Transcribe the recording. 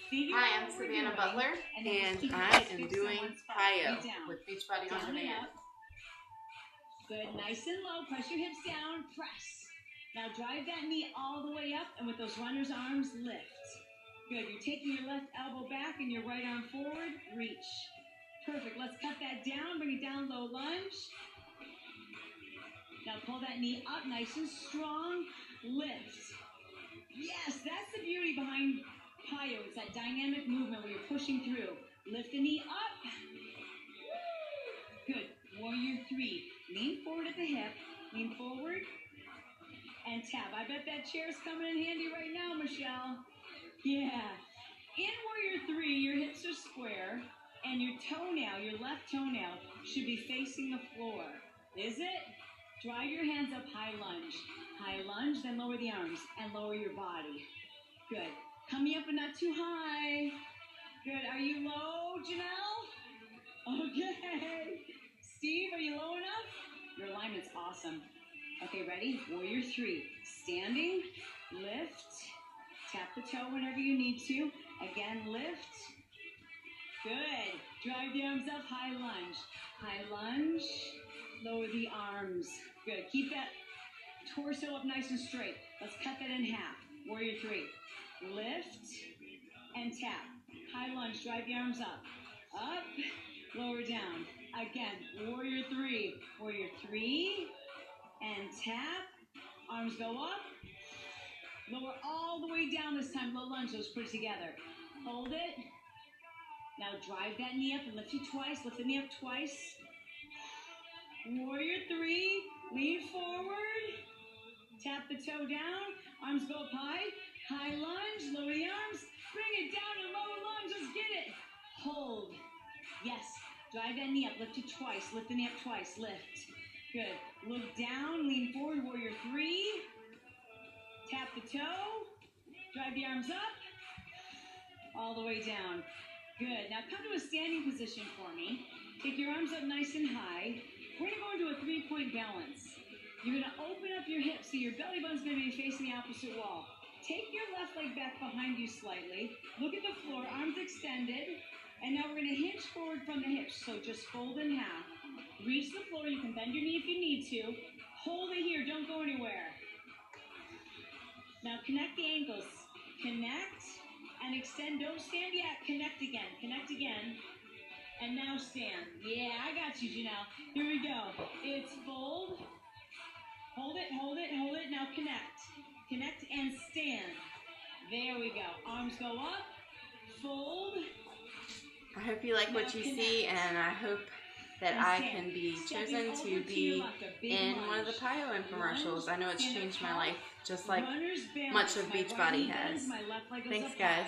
Hi, I'm Savannah Butler, and I am doing plyo with Beachbody On Demand. Good, nice and low. Press your hips down. Press. Now drive that knee all the way up, and with those runner's arms, lift. Good. You're taking your left elbow back and your right arm forward. Reach. Perfect. Let's cut that down. Bring it down, low lunge. Now pull that knee up, nice and strong. Lift. Yes, that's the beauty behind plyo. It's that dynamic movement where you're pushing through. Lift the knee up. Good. Warrior 3. Lean forward at the hip. Lean forward. And tap. I bet that chair's coming in handy right now, Michelle. Yeah. In Warrior 3, your hips are square, and your toenail, your left toenail, should be facing the floor. Is it? Drive your hands up, high lunge. High lunge, then lower the arms, and lower your body. Good. Coming up but not too high. Good. Are you low, Janelle? Okay. Steve, are you low enough? Your alignment's awesome. Okay, ready? Warrior 3. Standing, lift, tap the toe whenever you need to. Again, lift. Good. Drive the arms up, high lunge. High lunge, lower the arms. Good. Keep that torso up nice and straight. Let's cut that in half. Warrior 3. Lift and tap. High lunge, drive the arms up. Up, lower down. Again, Warrior 3. Warrior 3. And tap. Arms go up. Lower all the way down this time. Low lunge, those put together. Hold it. Now drive that knee up and lift it twice. Lift the knee up twice. Warrior 3. Lean forward. Tap the toe down. Arms go up high. High lunge. Lower the arms. Bring it down and lower lunge. Let's get it. Hold. Yes. Drive that knee up. Lift it twice. Lift the knee up twice. Lift. Good. Look down. Lean forward. Warrior 3. Tap the toe. Drive the arms up. All the way down. Good. Now come to a standing position for me. Take your arms up nice and high. We're going to go into a 3-point balance. You're going to open up your hips so your belly button's going to be facing the opposite wall. Take your left leg back behind you slightly. Look at the floor. Arms extended. And now we're going to hinge forward from the hips. So just fold in half. Reach the floor. You can bend your knee if you need to. Hold it here. Don't go anywhere. Now connect the ankles. Connect and extend. Don't stand yet. Connect again. Connect again. And now stand. Yeah, I got you, Janelle. Here we go. It's fold. Hold it, hold it, hold it. Now connect. Connect and stand. There we go. Arms go up. Fold. I hope you like what you see, and I hope that I can be chosen to be in one of the plyo infomercials. I know it's changed my life, just like much of Beachbody has. Thanks, guys.